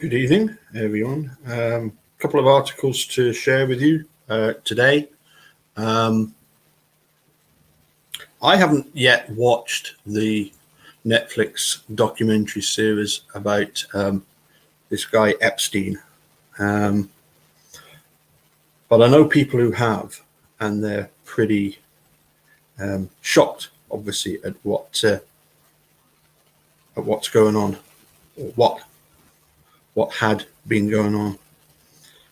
Good evening, everyone. A couple of articles to share with you today. I haven't yet watched the Netflix documentary series about this guy Epstein, but I know people who have, and they're pretty shocked, obviously, at what's going on, or what had been going on.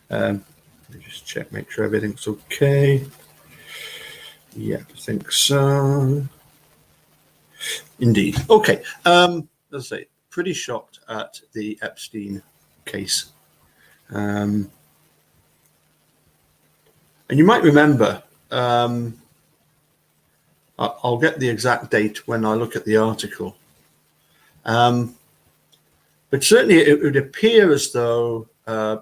Let me just check, make sure everything's okay. Yeah, I think so. Indeed. Okay. As I say, pretty shocked at the Epstein case. And you might remember, I'll get the exact date when I look at the article. But certainly it would appear as though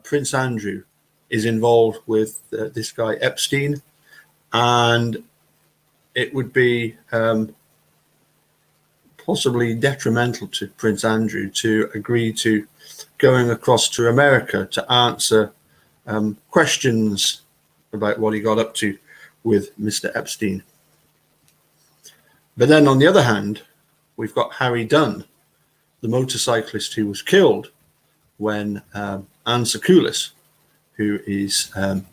Prince Andrew is involved with this guy Epstein, and it would be possibly detrimental to Prince Andrew to agree to going across to America to answer questions about what he got up to with Mr. Epstein. But then on the other hand, we've got Harry Dunn, the motorcyclist who was killed when Anne Secoulis, who is an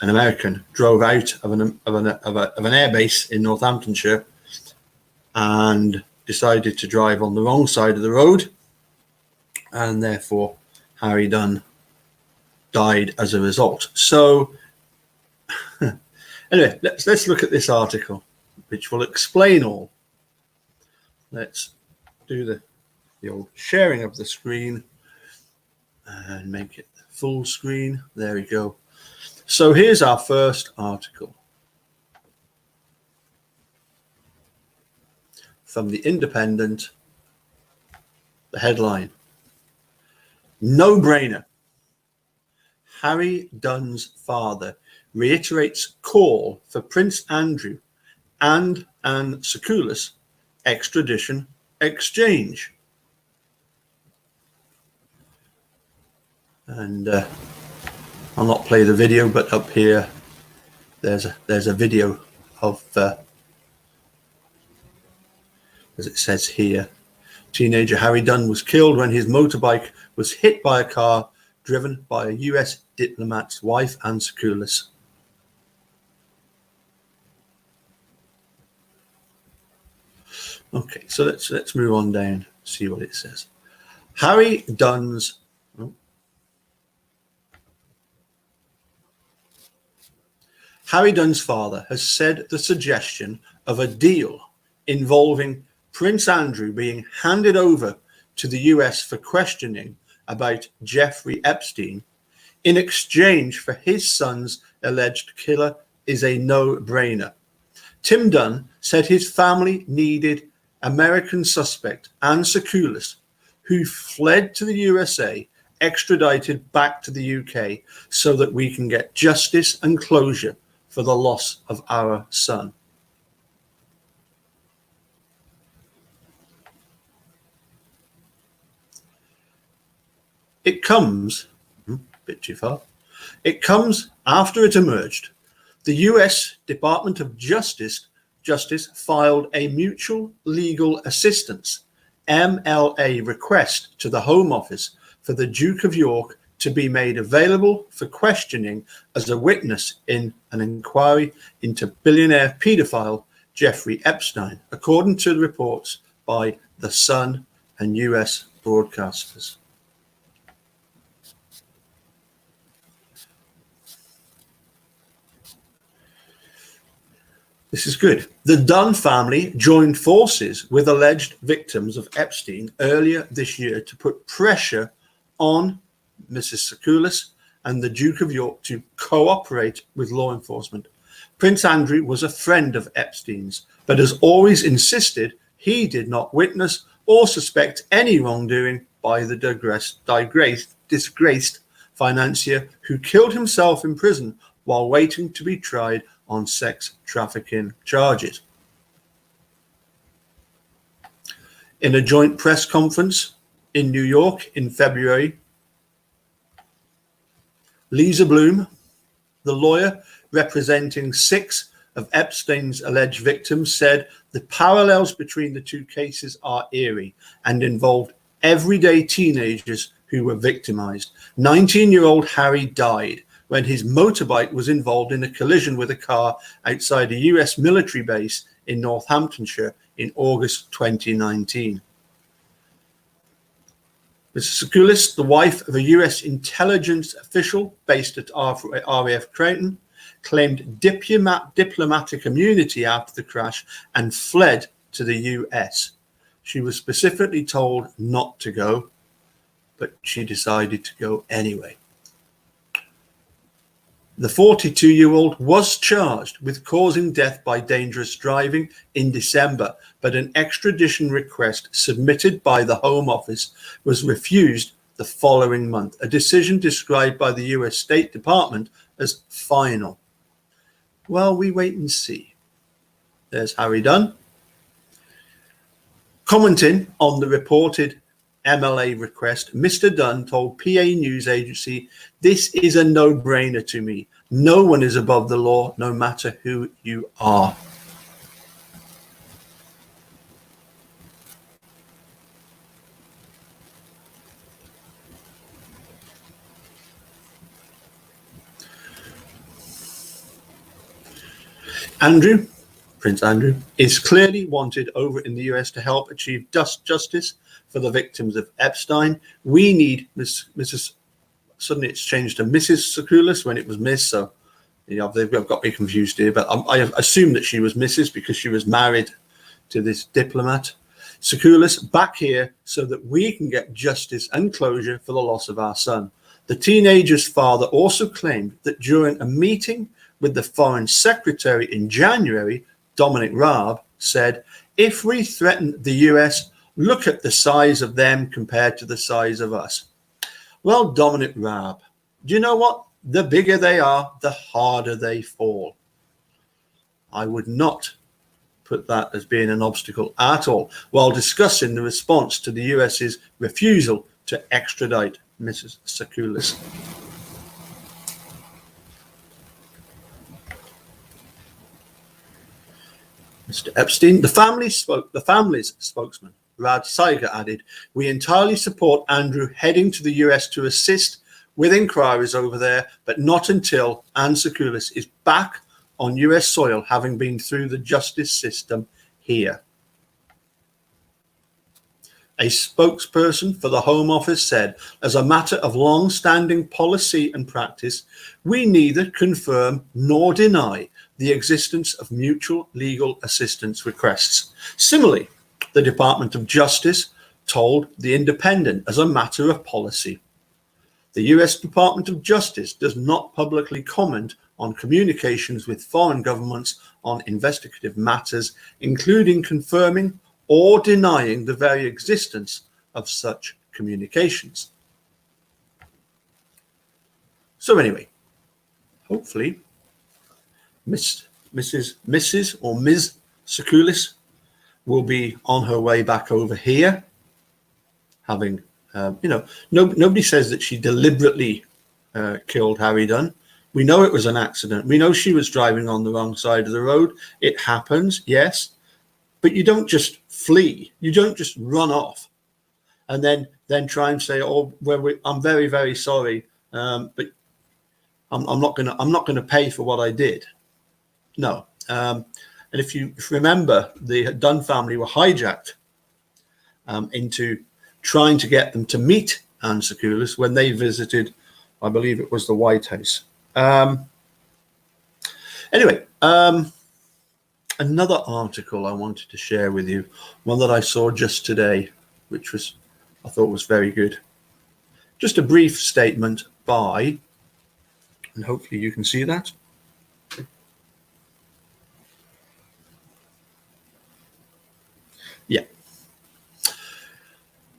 American, drove out of an airbase in Northamptonshire and decided to drive on the wrong side of the road, and therefore Harry Dunn died as a result. So anyway, let's look at this article, which will explain all. Let's do the old sharing of the screen and make it full screen. There we go. So here's our first article from the Independent. The headline: No-brainer. Harry Dunn's father reiterates call for Prince Andrew and Anne Secoulis extradition exchange. And I'll not play the video, but up here there's a video of as it says here, teenager Harry Dunn was killed when his motorbike was hit by a car driven by a US diplomat's wife, Anne Secoulis. Okay, so let's move on down, see what it says. Harry Dunn's father has said the suggestion of a deal involving Prince Andrew being handed over to the US for questioning about Jeffrey Epstein in exchange for his son's alleged killer is a no-brainer. Tim Dunn said his family needed American suspect Anne Secoulis, who fled to the USA, extradited back to the UK so that we can get justice and closure for the loss of our son. It comes, a bit too far, it comes after it emerged. The US Department of Justice filed a mutual legal assistance, MLA, request to the Home Office for the Duke of York to be made available for questioning as a witness in an inquiry into billionaire paedophile Jeffrey Epstein, according to the reports by The Sun and US broadcasters. This is good. The Dunn family joined forces with alleged victims of Epstein earlier this year to put pressure on Mrs. Secoulis and the Duke of York to cooperate with law enforcement. Prince Andrew was a friend of Epstein's, but has always insisted he did not witness or suspect any wrongdoing by the disgraced financier who killed himself in prison while waiting to be tried on sex trafficking charges. In a joint press conference in New York in February, Lisa Bloom, the lawyer representing 6 of Epstein's alleged victims, said the parallels between the two cases are eerie and involved everyday teenagers who were victimized. 19-year-old Harry died when his motorbike was involved in a collision with a car outside a US military base in Northamptonshire in August 2019. Mrs. Secoulis, the wife of a US intelligence official based at RAF Creighton, claimed diplomatic immunity after the crash and fled to the US. She was specifically told not to go, but she decided to go anyway. The 42-year-old was charged with causing death by dangerous driving in December, but an extradition request submitted by the Home Office was refused the following month, a decision described by the US State Department as final. Well, we wait and see. There's Harry Dunn commenting on the reported MLA request. Mr. Dunn told PA News Agency, "This is a no-brainer to me. No one is above the law, no matter who you are." Prince Andrew, is clearly wanted over in the US to help achieve justice for the victims of Epstein. We need Mrs. Suddenly it's changed to Mrs. Secoulis when it was Miss, so they've got me confused here, but I assume that she was Mrs. because she was married to this diplomat. Secoulis back here so that we can get justice and closure for the loss of our son. The teenager's father also claimed that during a meeting with the Foreign Secretary in January, Dominic Raab said, "If we threaten the US, look at the size of them compared to the size of us." Well, Dominic Raab, do you know what? The bigger they are, the harder they fall. I would not put that as being an obstacle at all while discussing the response to the US's refusal to extradite Mrs. Secoulis. Mr. Epstein, the family's spokesman, Brad Seiger, added, "We entirely support Andrew heading to the US to assist with inquiries over there, but not until Anne Secoulis is back on US soil, having been through the justice system here." A spokesperson for the Home Office said, "As a matter of long-standing policy and practice, we neither confirm nor deny the existence of mutual legal assistance requests." Similarly, the Department of Justice told The Independent, as a matter of policy, the US Department of Justice does not publicly comment on communications with foreign governments on investigative matters, including confirming or denying the very existence of such communications. So anyway, hopefully Mrs. or Ms. Secoulis will be on her way back over here, having, nobody says that she deliberately killed Harry Dunn. We know it was an accident. We know she was driving on the wrong side of the road. It happens, yes, but you don't just flee. You don't just run off and then try and say, "Oh, well, I'm very, very sorry, but I'm not gonna pay for what I did." No. And if you remember, the Dunn family were hijacked into trying to get them to meet Anne Secoulis when they visited, I believe it was the White House. Anyway, another article I wanted to share with you, one that I saw just today, which I thought was very good. Just a brief statement by, and hopefully you can see that. Yeah.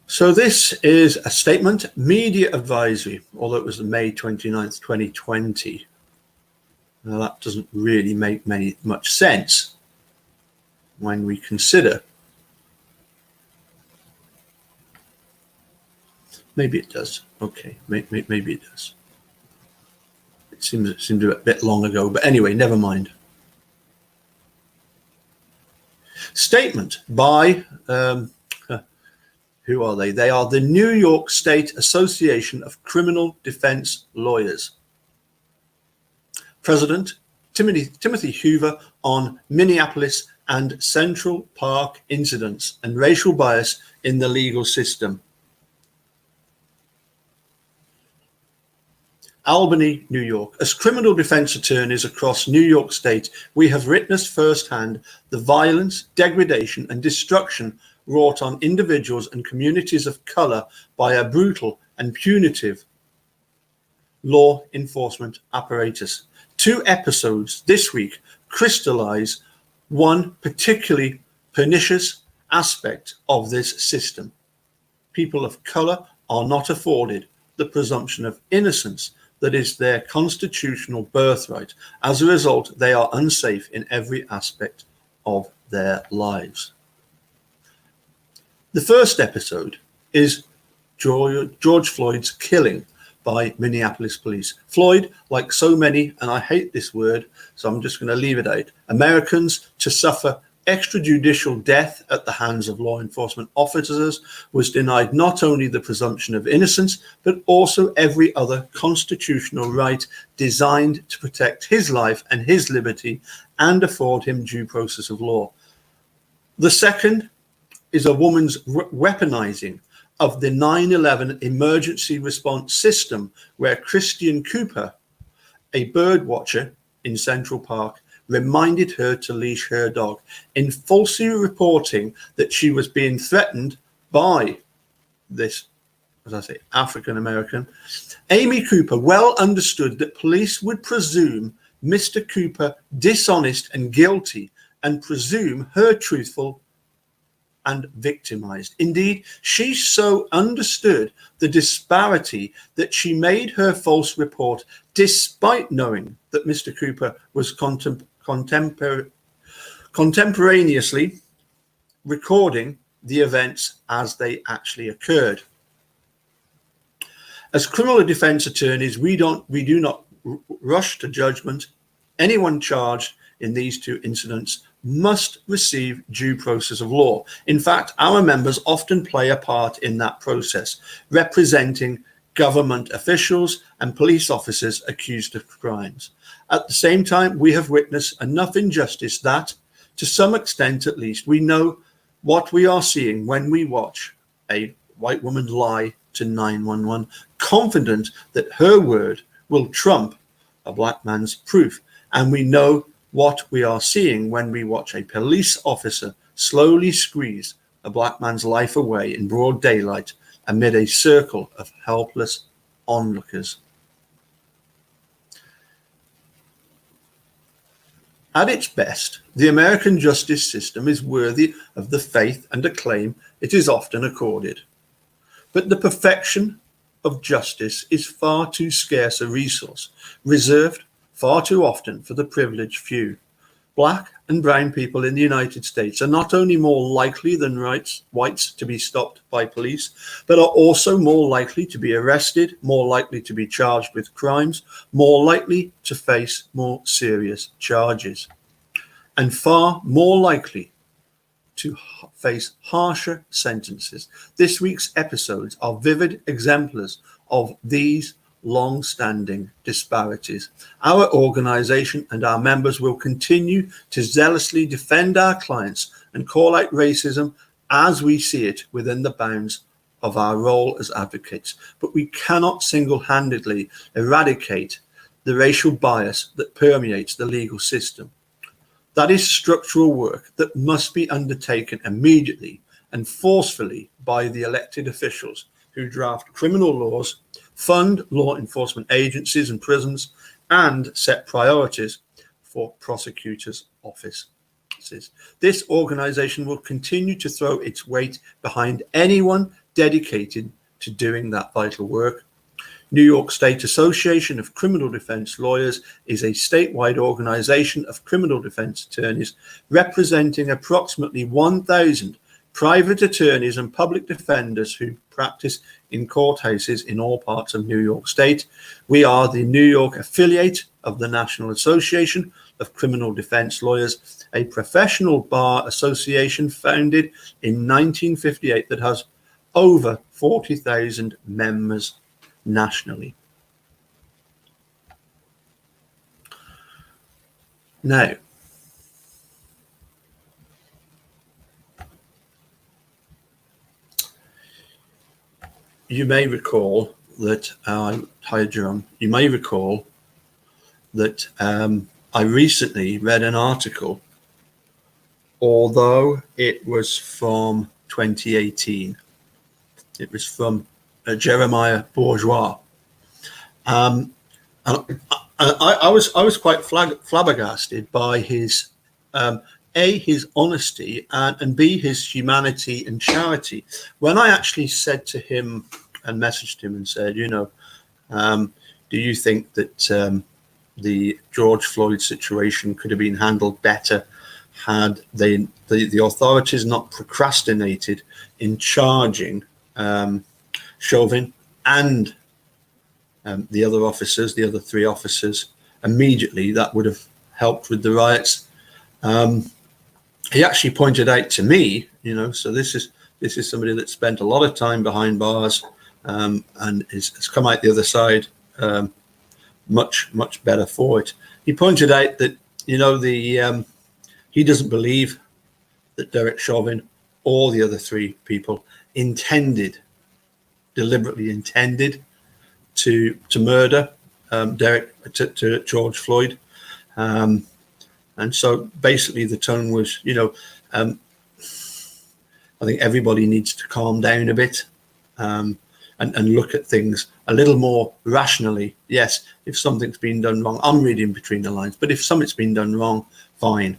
So this is a statement, media advisory, although it was May 29th, 2020. Now that doesn't really make much sense when we consider. Maybe it does. Okay, maybe it does. Seems a bit long ago, but anyway, never mind. Statement by who are they? They are the New York State Association of Criminal Defense Lawyers. President Timothy Hoover on Minneapolis and Central Park incidents and racial bias in the legal system. Albany, New York. As criminal defense attorneys across New York State, we have witnessed firsthand the violence, degradation, and destruction wrought on individuals and communities of color by a brutal and punitive law enforcement apparatus. 2 episodes this week crystallize one particularly pernicious aspect of this system. People of color are not afforded the presumption of innocence that is their constitutional birthright. As a result, they are unsafe in every aspect of their lives. The first episode is George Floyd's killing by Minneapolis police. Floyd, like so many, and I hate this word, so I'm just going to leave it out, Americans to suffer extrajudicial death at the hands of law enforcement officers, was denied not only the presumption of innocence, but also every other constitutional right designed to protect his life and his liberty and afford him due process of law. The second is a woman's weaponizing of the 9/11 emergency response system, where Christian Cooper, a bird watcher in Central Park, reminded her to leash her dog in falsely reporting that she was being threatened by this, as I say, African American. Amy Cooper well understood that police would presume Mr. Cooper dishonest and guilty and presume her truthful and victimized. Indeed, she so understood the disparity that she made her false report despite knowing that Mr. Cooper was contemporaneously recording the events as they actually occurred. As criminal defense attorneys, we do not rush to judgment. Anyone charged in these 2 incidents must receive due process of law. In fact, our members often play a part in that process, representing government officials and police officers accused of crimes. At the same time, we have witnessed enough injustice that, to some extent at least, we know what we are seeing when we watch a white woman lie to 911, confident that her word will trump a black man's proof. And we know what we are seeing when we watch a police officer slowly squeeze a black man's life away in broad daylight amid a circle of helpless onlookers. At its best, the American justice system is worthy of the faith and acclaim it is often accorded. But the perfection of justice is far too scarce a resource, reserved far too often for the privileged few. Black and brown people in the United States are not only more likely than whites to be stopped by police, but are also more likely to be arrested, more likely to be charged with crimes, more likely to face more serious charges, and far more likely to face harsher sentences. This week's episodes are vivid exemplars of these long-standing disparities. Our organization and our members will continue to zealously defend our clients and call out racism as we see it within the bounds of our role as advocates. But we cannot single-handedly eradicate the racial bias that permeates the legal system. That is structural work that must be undertaken immediately and forcefully by the elected officials who draft criminal laws, fund law enforcement agencies and prisons, and set priorities for prosecutors' offices. This organization will continue to throw its weight behind anyone dedicated to doing that vital work. New York State Association of Criminal Defense Lawyers is a statewide organization of criminal defense attorneys representing approximately 1,000 private attorneys and public defenders who practice in courthouses in all parts of New York State. We are the New York affiliate of the National Association of Criminal Defense Lawyers, a professional bar association founded in 1958 that has over 40,000 members nationally. Now, you may recall that, hi Jerome, you may recall that I recently read an article, although it was from 2018. It was from Jeremiah Bourgeois. And I was quite flabbergasted by his A, his honesty, and B, his humanity and charity. When I actually said to him and messaged him and said, you know, do you think that the George Floyd situation could have been handled better had the authorities not procrastinated in charging Chauvin and the other officers, the other three officers, immediately? That would have helped with the riots. He actually pointed out to me, you know, so this is somebody that spent a lot of time behind bars and has come out the other side much better for it. He pointed out that, you know, he doesn't believe that Derek Chauvin or the other three people deliberately intended to murder to George Floyd. And so basically the tone was, you know, I think everybody needs to calm down a bit and look at things a little more rationally. Yes, if something's been done wrong, I'm reading between the lines, but if something's been done wrong, fine.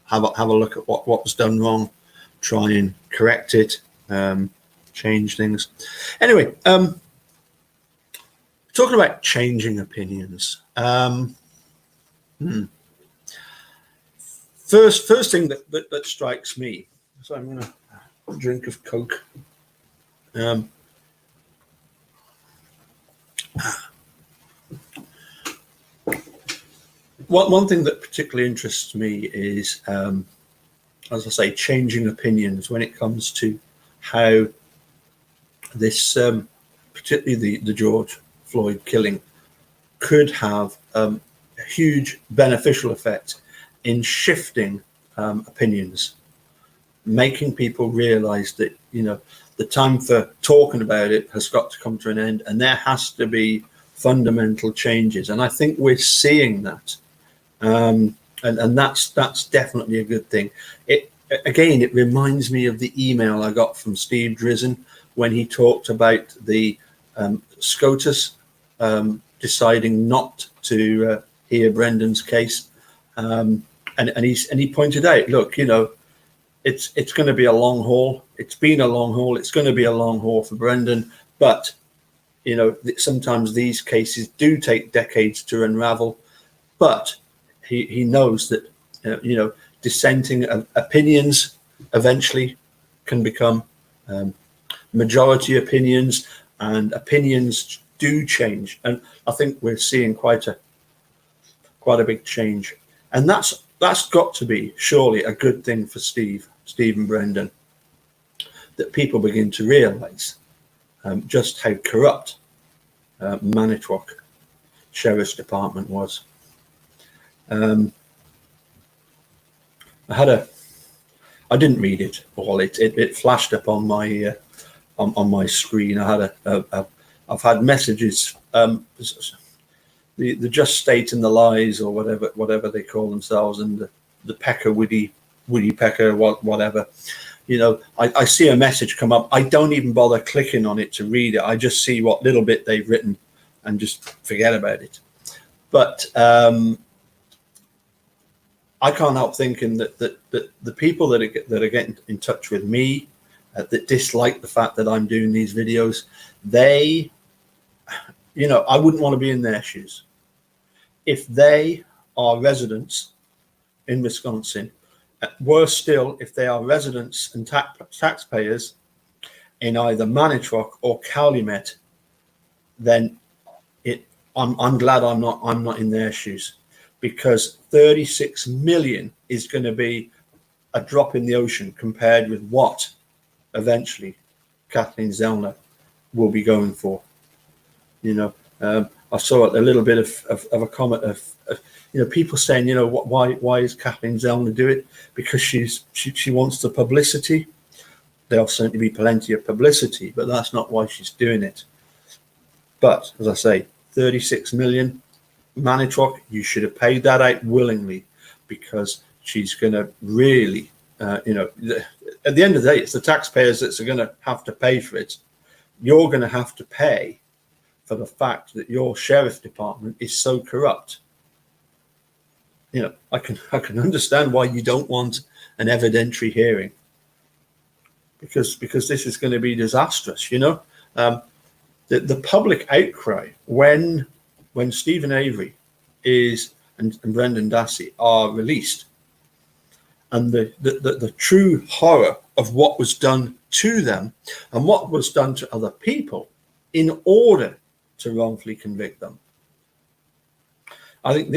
Have a look at what was done wrong, try and correct it, change things. Anyway, talking about changing opinions. First thing that strikes me, so I'm going to drink of Coke. One thing that particularly interests me is, as I say, changing opinions when it comes to how this, particularly the George Floyd killing, could have a huge beneficial effect in shifting opinions, making people realize that, you know, the time for talking about it has got to come to an end, and there has to be fundamental changes. And I think we're seeing that. And that's definitely a good thing. It reminds me of the email I got from Steve Drizzen when he talked about the SCOTUS deciding not to hear Brendan's case, and he pointed out, look, you know, it's going to be a long haul. It's been a long haul. It's going to be a long haul for Brendan, but you know, sometimes these cases do take decades to unravel, but he knows that, you know, dissenting opinions eventually can become majority opinions, and opinions do change. And I think we're seeing quite a big change, and that's got to be surely a good thing for Steve and Brendan, that people begin to realize just how corrupt Manitowoc Sheriff's Department was. I didn't read it all. It flashed up on my screen. I've had messages, the Just State and the Lies, or whatever they call themselves, and the Pecker Woody Pecker, whatever. You know, I see a message come up. I don't even bother clicking on it to read it. I just see what little bit they've written and just forget about it. But I can't help thinking that the people that are getting in touch with me, that dislike the fact that I'm doing these videos, they, you know, I wouldn't want to be in their shoes. If they are residents in Wisconsin Worse still, if they are residents and taxpayers in either Manitowoc or Calumet, then I'm glad I'm not in their shoes, because 36 million is going to be a drop in the ocean compared with what eventually Kathleen Zellner will be going for. I saw a little bit of a comment of people saying, why is Kathleen Zellner do it? Because she wants the publicity. There'll certainly be plenty of publicity, but that's not why she's doing it. But as I say, 36 million, Manitowoc, you should have paid that out willingly, because she's going to really, at the end of the day, it's the taxpayers that's are going to have to pay for it. You're going to have to pay for the fact that your sheriff department is so corrupt. I can understand why you don't want an evidentiary hearing, because this is going to be disastrous. The public outcry when Stephen Avery and Brendan Dassey are released, and the true horror of what was done to them and what was done to other people in order to wrongfully convict them. I think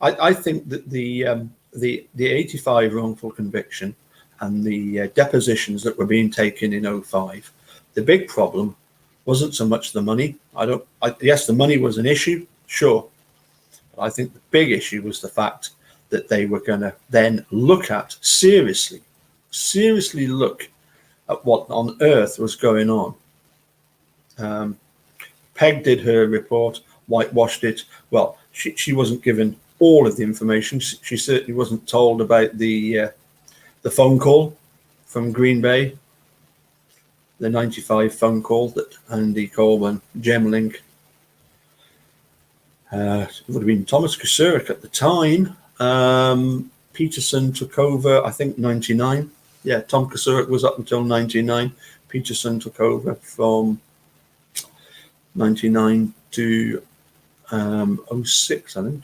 I think that the 85 wrongful conviction and the depositions that were being taken in 05, the big problem wasn't so much the money. Yes, the money was an issue, sure. But I think the big issue was the fact that they were going to then look at seriously look at what on earth was going on. Peg did her report, whitewashed it. Well, she wasn't given all of the information. She certainly wasn't told about the phone call from Green Bay, the 95 phone call that Andy Colburn, Gemlink, it would have been Thomas Kusurek at the time. Peterson took over, I think, 99. Yeah, Tom Kusurek was up until 99. Peterson took over from 99 to 06, I think.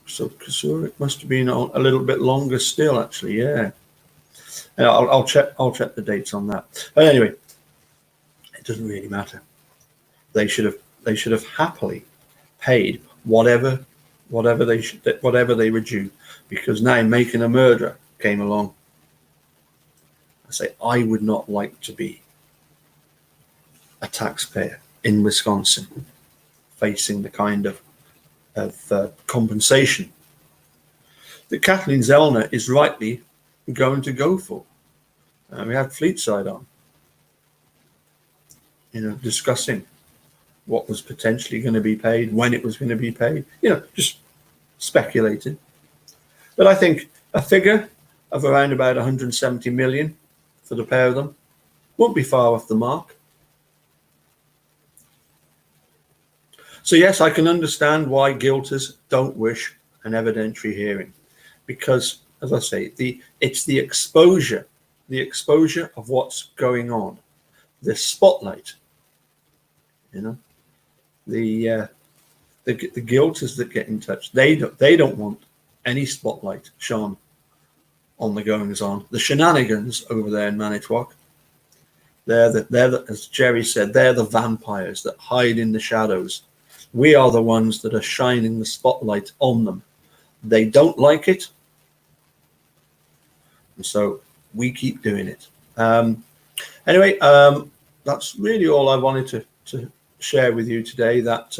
So Kusurek must have been a little bit longer still, actually. Yeah. I'll check the dates on that. But anyway, it doesn't really matter. They should have happily paid whatever they were due, because now Making a Murderer came along. I say, I would not like to be a taxpayer in Wisconsin facing the kind of compensation that Kathleen Zellner is rightly going to go for. We had Fleetside on, discussing what was potentially going to be paid, when it was going to be paid, just speculated. But I think a figure of around about 170 million for the pair of them won't be far off the mark. So yes, I can understand why guilters don't wish an evidentiary hearing, because, as I say, it's the exposure of what's going on, the spotlight, the guilters that get in touch. They don't want any spotlight shone on the goings on, the shenanigans over there in Manitowoc. They're as Jerry said, they're the vampires that hide in the shadows. We are the ones that are shining the spotlight on them. They don't like it, and so we keep doing it. Anyway, that's really all I wanted to share with you today. That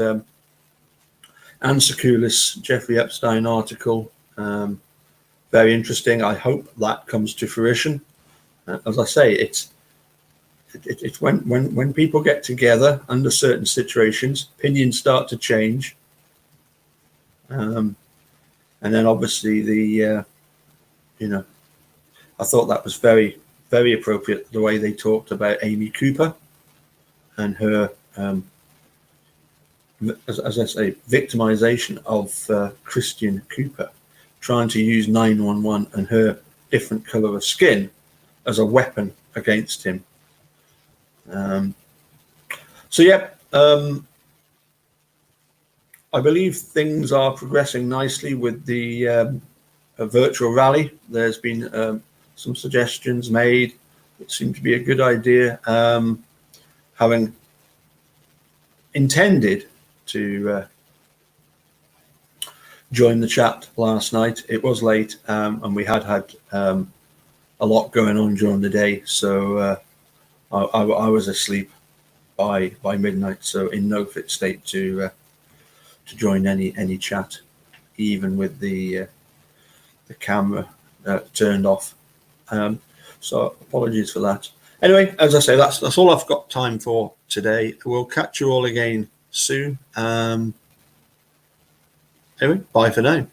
Anne Sekulis, Jeffrey Epstein article, very interesting. I hope that comes to fruition. As I say, it's when people get together under certain situations, opinions start to change, and then obviously I thought that was very, very appropriate, the way they talked about Amy Cooper and her, as I say, victimization of Christian Cooper, trying to use 911 and her different color of skin as a weapon against him. I believe things are progressing nicely with the a virtual rally. There's been some suggestions made. It seemed to be a good idea. Having intended to join the chat last night, it was late, and we had a lot going on during the day, so I was asleep by midnight, so in no fit state to join any chat, even with the camera turned off. So apologies for that. Anyway, as I say, that's all I've got time for today. We'll catch you all again soon. Anyway, bye for now.